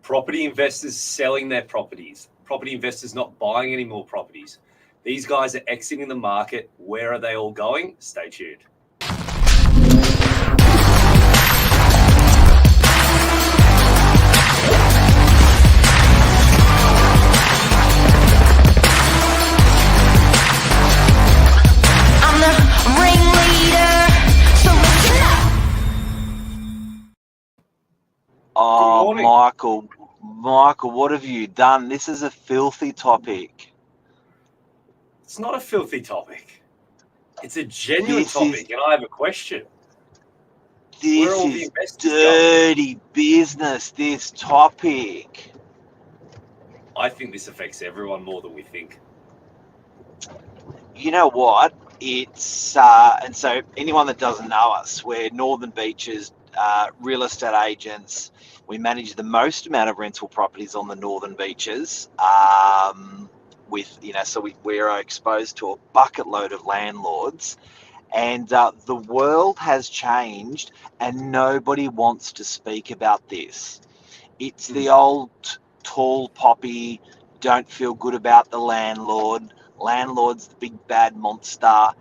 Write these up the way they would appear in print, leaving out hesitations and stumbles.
Property investors selling their properties. Property investors not buying any more properties. These guys are exiting the market. Where are they all going? Stay tuned. Oh, Michael, what have you done? This is a filthy topic. It's not a filthy topic. It's a genuine topic, and I have a question. This is dirty business, this topic. I think this affects everyone more than we think. You know what? It's and so anyone that doesn't know us, we're Northern Beaches real estate agents. We manage the most amount of rental properties on the Northern Beaches. With so we are exposed to a bucket load of landlords, and the world has changed, and nobody wants to speak about this. It's the old tall poppy. Don't feel good about the landlord. Landlord's the big bad monster,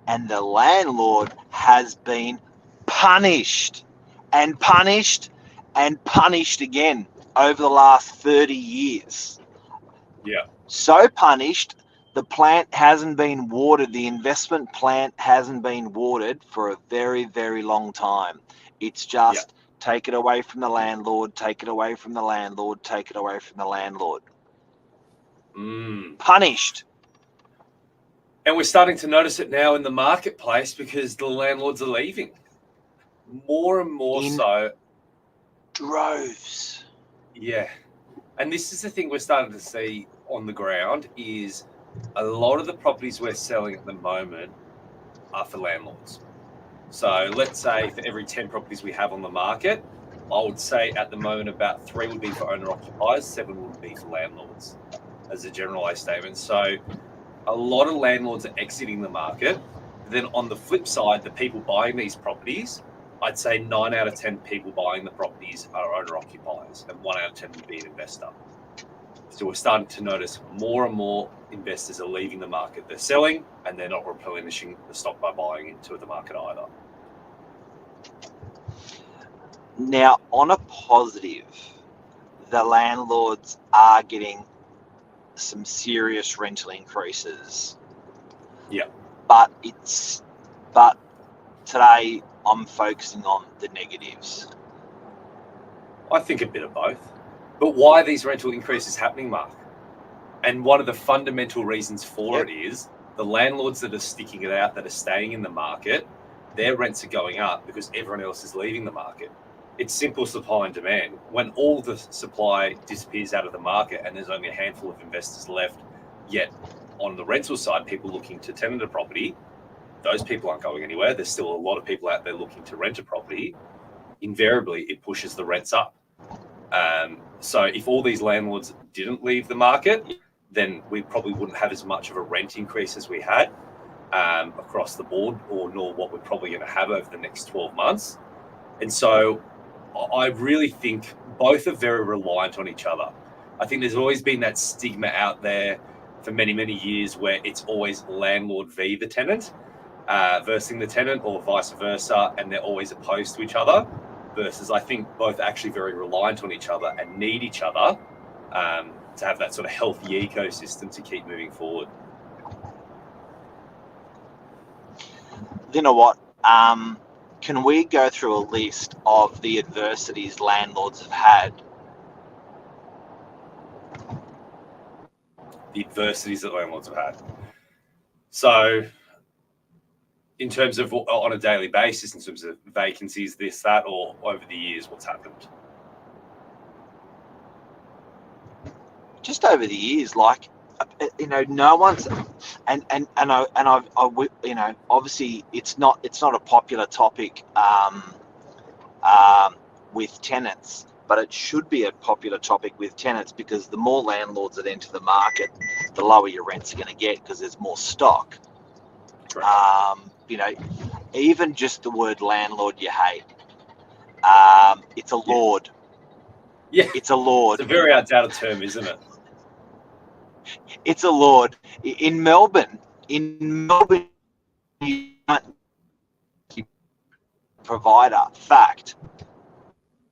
and the landlord has been punished and punished and punished again over the last 30 years. Yeah. So punished, the plant hasn't been watered. The investment plant hasn't been watered for a very, very long time. It's just take it away from the landlord, take it away from the landlord, take it away from the landlord. Punished. And we're starting to notice it now in the marketplace because the landlords are leaving. More and more so. Droves. Yeah. And this is the thing we're starting to see on the ground is a lot of the properties we're selling at the moment are for landlords. So let's say for every 10 properties we have on the market, I would say at the moment about 3 would be for owner-occupiers, 7 would be for landlords as a generalized statement. So a lot of landlords are exiting the market. Then on the flip side, the people buying these properties, I'd say 9 out of 10 people buying the properties are owner-occupiers, and 1 out of 10 would be an investor. So we're starting to notice more and more investors are leaving the market. They're selling, and they're not replenishing the stock by buying into the market either. Now, on a positive, the landlords are getting some serious rental increases. Yeah. But today I'm focusing on the negatives. I think a bit of both. But why are these rental increases happening, Mark? And one of the fundamental reasons for it is the landlords that are sticking it out, that are staying in the market, their rents are going up because everyone else is leaving the market. It's simple supply and demand. When all the supply disappears out of the market and there's only a handful of investors left, yet on the rental side, people looking to tenant a property, those people aren't going anywhere. There's still a lot of people out there looking to rent a property. Invariably, it pushes the rents up. So if all these landlords didn't leave the market, then we probably wouldn't have as much of a rent increase as we had across the board, or nor what we're probably going to have over the next 12 months. And so I really think both are very reliant on each other. I think there's always been that stigma out there for many, many years where it's always landlord v the tenant versus the tenant, or vice versa, and they're always opposed to each other, versus I think both actually very reliant on each other and need each other to have that sort of healthy ecosystem to keep moving forward. You know what? Can we go through a list of the adversities landlords have had? The adversities that landlords have had. So in terms of on a daily basis, in terms of vacancies, this, that, or over the years, what's happened? Just over the years, like, no one's, and I've obviously it's not a popular topic with tenants, but it should be a popular topic with tenants, because the more landlords that enter the market, the lower your rents are going to get because there's more stock. Even just the word landlord you hate. It's a lord. Yeah, It's a lord. it's a very outdated term, isn't it? It's a lord. In Melbourne, you can't provider. Fact.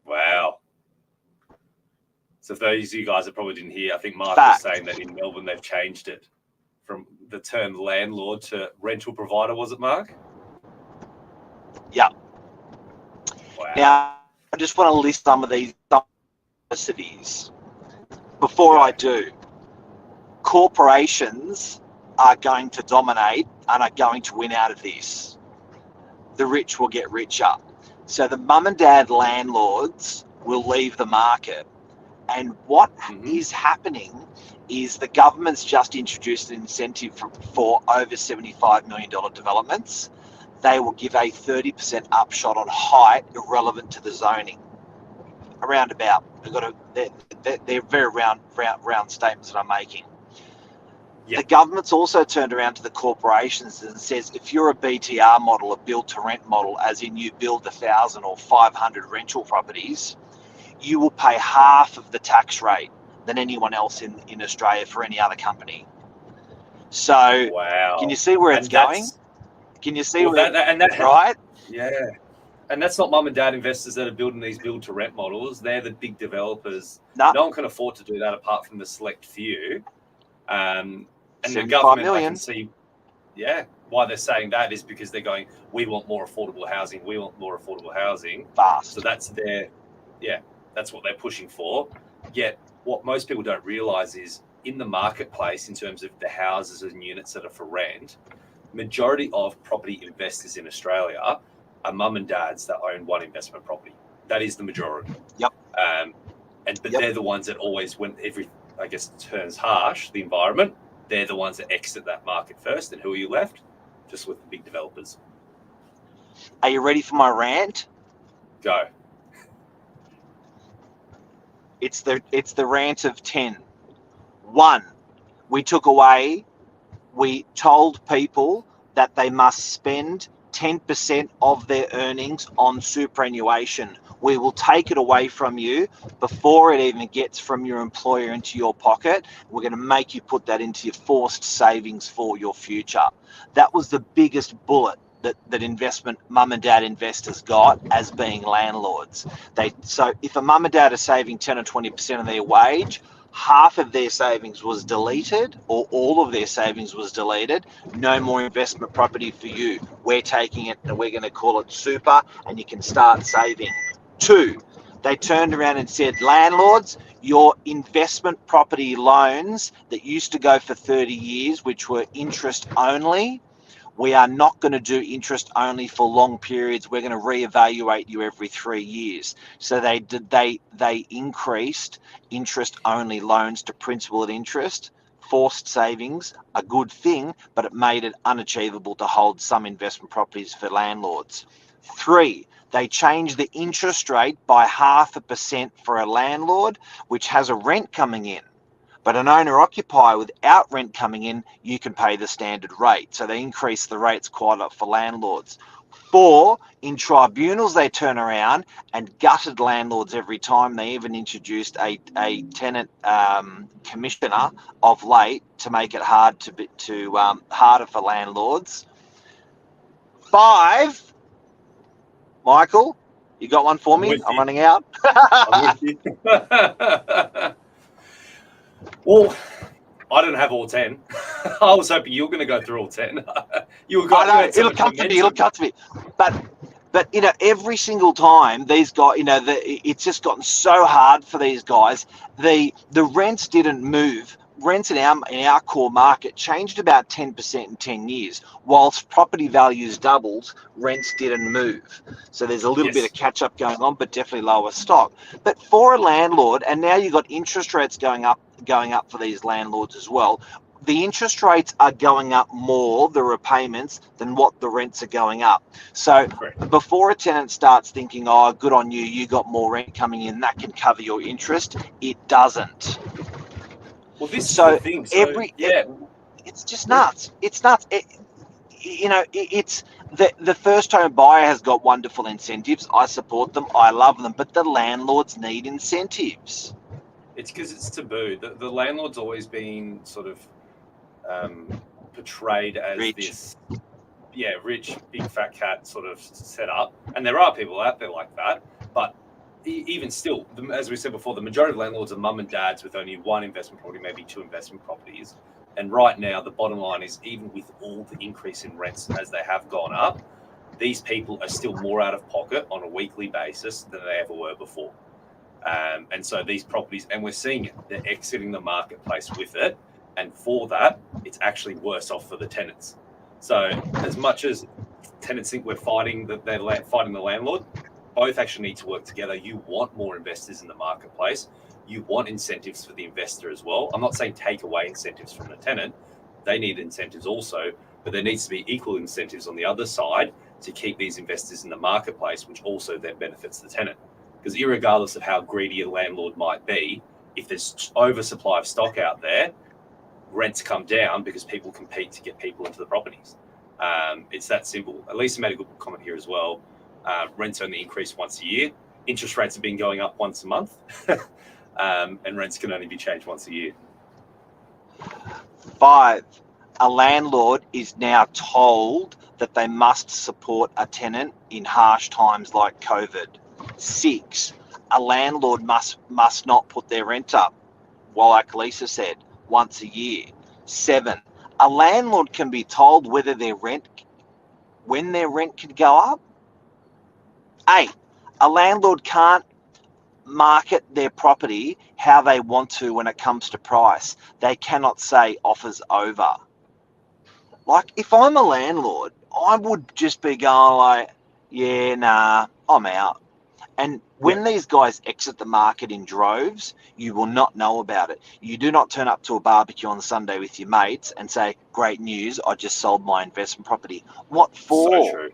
Wow. So for those of you guys that probably didn't hear, I think Mark Fact. was saying that in Melbourne they've changed it from the term landlord to rental provider, was it, Mark? Yeah. Wow. Now, I just want to list some of these universities. Before I do, corporations are going to dominate and are going to win out of this. The rich will get richer. So the mum and dad landlords will leave the market. And what is happening is the government's just introduced an incentive for over $75 million developments. They will give a 30% upshot on height irrelevant to the zoning. Around about. They're very round statements that I'm making. The government's also turned around to the corporations and says, if you're a BTR model, a build-to-rent model, as in you build 1,000 or 500 rental properties, you will pay half of the tax rate than anyone else in Australia for any other company. So, can you see where it's going? Can you see right? Yeah. And that's not mum and dad investors that are building these build-to-rent models. They're the big developers. No one can afford to do that apart from the select few. And the government, I can see, why they're saying that is because they're going, we want more affordable housing. We want more affordable housing. Fast. So that's that's what they're pushing for. Yet what most people don't realise is in the marketplace, in terms of the houses and units that are for rent, majority of property investors in Australia are mum and dads that own one investment property. That is the majority. Yep. But they're the ones that always, when turns harsh, the environment, they're the ones that exit that market first. And who are you left? Just with the big developers. Are you ready for my rant? Go. It's the rant of 10. 1, we told people that they must spend 10% of their earnings on superannuation. We will take it away from you before it even gets from your employer into your pocket. We're going to make you put that into your forced savings for your future. That was the biggest bullet that investment mum and dad investors got as being landlords. So if a mum and dad are saving 10 or 20% of their wage, half of their savings was deleted or all of their savings was deleted. No more investment property for you. We're taking it and we're going to call it super and you can start saving. 2, they turned around and said, landlords, your investment property loans that used to go for 30 years, which were interest only, we are not going to do interest only for long periods. We're going to reevaluate you every 3 years. So they increased interest only loans to principal and interest. Forced savings, a good thing, but it made it unachievable to hold some investment properties for landlords. 3, they changed the interest rate by 0.5% for a landlord, which has a rent coming in. But an owner-occupier without rent coming in, you can pay the standard rate. So they increase the rates quite a lot for landlords. 4, in tribunals, they turn around and gutted landlords every time. They even introduced a tenant commissioner of late to make it hard harder for landlords. 5, Michael, you got one for me? I'm running out. I'm with you. Well, I didn't have all 10. I was hoping you were going to go through all 10. It'll come to me. But every single time these guys, it's just gotten so hard for these guys. The rents didn't move. Rents in our core market changed about 10% in 10 years. Whilst property values doubled, rents didn't move. So there's a little bit of catch up going on, but definitely lower stock. But for a landlord, and now you've got interest rates going up for these landlords as well. The interest rates are going up more, the repayments, than what the rents are going up. So before a tenant starts thinking, oh, good on you, you got more rent coming in, that can cover your interest, it doesn't. Well, this is the thing. It's just nuts. It's nuts. The first home buyer has got wonderful incentives. I support them. I love them. But the landlords need incentives. It's because it's taboo. The landlord's always been sort of portrayed as Rich. this, rich, big fat cat sort of setup. And there are people out there like that. But even still, as we said before, the majority of landlords are mum and dads with only one investment property, maybe two investment properties. And right now, the bottom line is, even with all the increase in rents as they have gone up, these people are still more out of pocket on a weekly basis than they ever were before. And so these properties, and we're seeing it, they're exiting the marketplace with it. And for that, it's actually worse off for the tenants. So as much as tenants think we're fighting fighting the landlord, both actually need to work together. You want more investors in the marketplace. You want incentives for the investor as well. I'm not saying take away incentives from the tenant. They need incentives also, but there needs to be equal incentives on the other side to keep these investors in the marketplace, which also then benefits the tenant. Because irregardless of how greedy a landlord might be, if there's oversupply of stock out there, rents come down because people compete to get people into the properties. It's that simple. Elisa made a good comment here as well. Rents only increase once a year. Interest rates have been going up once a month. And rents can only be changed once a year. 5, a landlord is now told that they must support a tenant in harsh times like COVID. 6, a landlord must not put their rent up, well, like Lisa said, once a year. 7, a landlord can be told when their rent could go up. 8, a landlord can't market their property how they want to when it comes to price. They cannot say offers over. Like, if I'm a landlord, I would just be going like, yeah, nah, I'm out. And when these guys exit the market in droves, you will not know about it. You do not turn up to a barbecue on Sunday with your mates and say, great news, I just sold my investment property. What for? So true.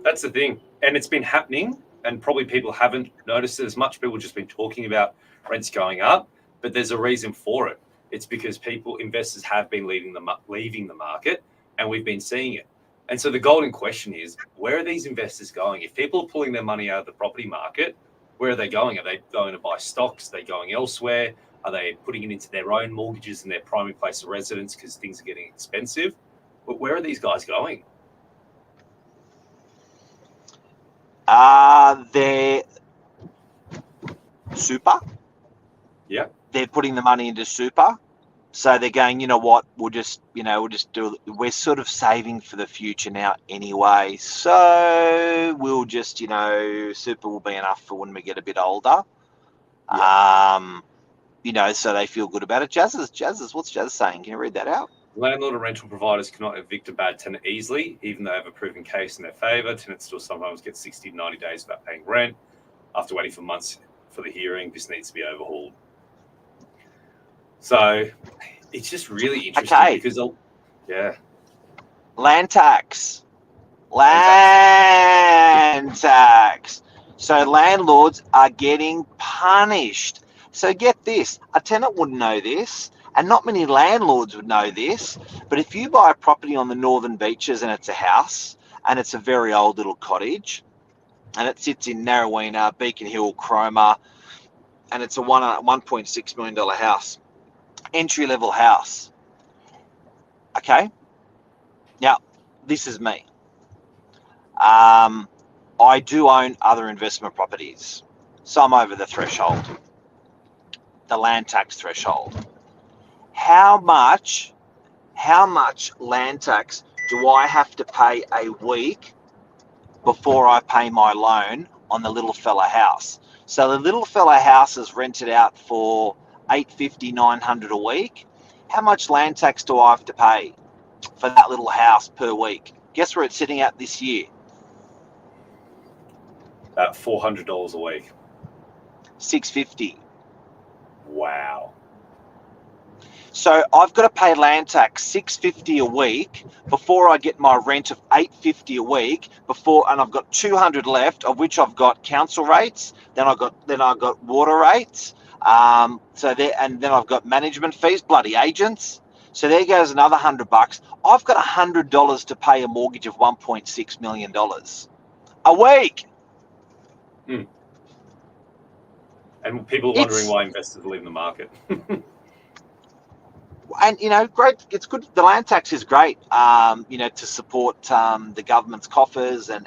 That's the thing. And it's been happening, and probably people haven't noticed it as much. People have just been talking about rents going up, but there's a reason for it. It's because investors have been leaving the market, and we've been seeing it. And so the golden question is, where are these investors going? If people are pulling their money out of the property market, where are they going? Are they going to buy stocks? Are they going elsewhere? Are they putting it into their own mortgages in their primary place of residence because things are getting expensive? But where are these guys going? They're super. Yeah. They're putting the money into super. So they're going, you know what, we'll just do it. We're sort of saving for the future now anyway. So we'll just, super will be enough for when we get a bit older. Yeah. So they feel good about it. What's Jazz saying? Can you read that out? Landlord and rental providers cannot evict a bad tenant easily, even though they have a proven case in their favour. Tenants still sometimes get 60 to 90 days without paying rent. After waiting for months for the hearing, this needs to be overhauled. So it's just really interesting because, land tax. Land tax. So landlords are getting punished. So get this, a tenant wouldn't know this, and not many landlords would know this, but if you buy a property on the Northern Beaches and it's a house, and it's a very old little cottage, and it sits in NARRAWEENA, Beacon Hill, Cromer, and it's a $1.6 million house, entry-level house. Okay? Now, this is me. I do own other investment properties. So I'm over the threshold, the land tax threshold. How much land tax do I have to pay a week before I pay my loan on the little fella house? So the little fella house is rented out for $850, $900 a week. How much land tax do I have to pay for that little house per week? Guess where it's sitting at this year? About $400 a week. $650. Wow. So I've got to pay land tax $650 a week before I get my rent of $850 a week and I've got $200 left, of which I've got council rates. Then I've got water rates. And then I've got management fees, bloody agents. So there goes another $100. I've got $100 to pay a mortgage of $1.6 million a week. And people are wondering why investors leave the market. And great. It's good. The land tax is great. To support the government's coffers and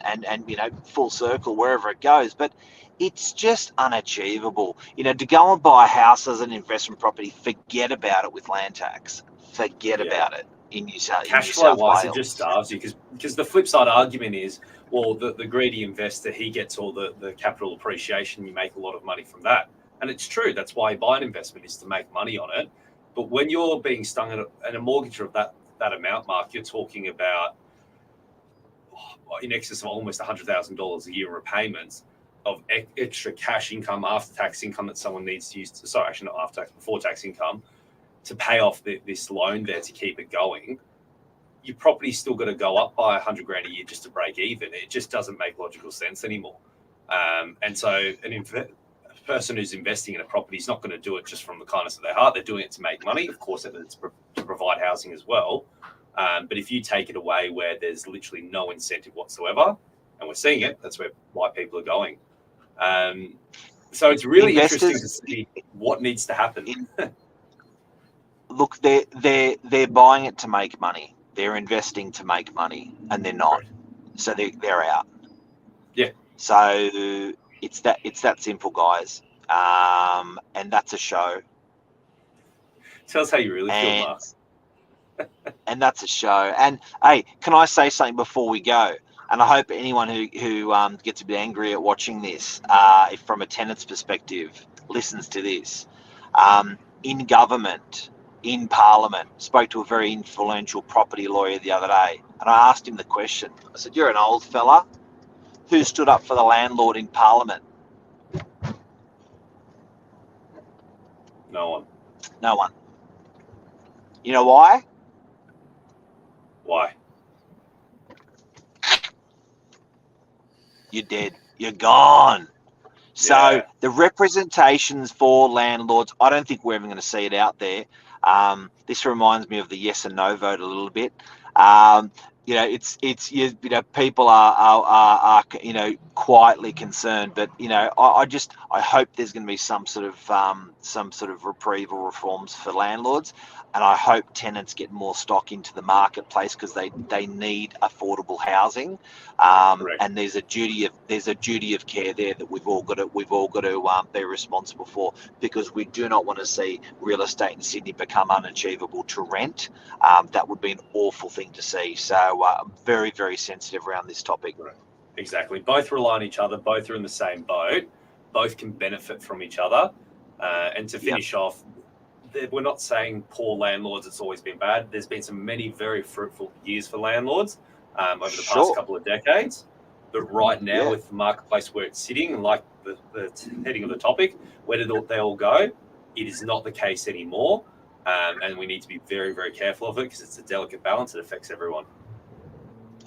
full circle wherever it goes. But it's just unachievable. To go and buy a house as an investment property, forget about it with land tax. Forget about it in New South Wales. Cash flow wise, it just starves you because the flip side argument is, well, the greedy investor, he gets all the capital appreciation. You make a lot of money from that, and it's true. That's why you buy an investment, is to make money on it. But when you're being stung at a mortgage of that amount, Mark, you're talking about in excess of almost $100,000 a year in repayments of extra cash income, after tax income that someone needs to use. Sorry, actually not after tax, before tax income, to pay off this loan there to keep it going. Your property's still got to go up by $100,000 a year just to break even. It just doesn't make logical sense anymore. And so a person who's investing in a property is not going to do it just from the kindness of their heart. They're doing it to make money. Of course, it's to provide housing as well. But if you take it away where there's literally no incentive whatsoever, and we're seeing it, that's why people are going. So it's really interesting to see what needs to happen. Look, they're buying it to make money. They're investing to make money, and they're not. So they're out. Yeah. So it's that simple, guys. And that's a show. Tell us how you really feel, Mark. And that's a show. And hey, can I say something before we go? And I hope anyone who gets a bit angry at watching this, if from a tenant's perspective, listens to this. In government, in Parliament, spoke to a very influential property lawyer the other day, and I asked him the question. I said, "You're an old fella. Who stood up for the landlord in Parliament?" No one. No one. You know why? Why? You're dead. You're gone. So the representations for landlords, I don't think we're ever going to see it out there. This reminds me of the yes and no vote a little bit. People are quietly concerned, but I hope there's going to be some sort of reprieve or reforms for landlords, and I hope tenants get more stock into the marketplace because they need affordable housing, and there's a duty of care there that we've all got to be responsible for, because we do not want to see real estate in Sydney become unachievable to rent. That would be an awful thing to see. So I'm very, very sensitive around this topic. Right. Exactly. Both rely on each other. Both are in the same boat. Both can benefit from each other. And to finish off, we're not saying poor landlords, it's always been bad. There's been some many very fruitful years for landlords over the past couple of decades. But right now, with the marketplace where it's sitting, and like the heading of the topic, where did they all go? It is not the case anymore. And we need to be very, very careful of it because it's a delicate balance. It affects everyone.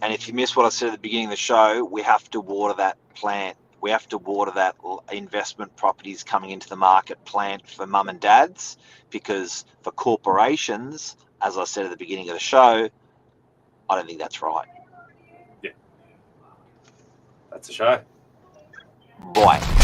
And if you missed what I said at the beginning of the show, we have to water that plant. We have to water that investment properties coming into the market plant for mum and dads, because for corporations, as I said at the beginning of the show, I don't think that's right. Yeah. That's a show. Bye.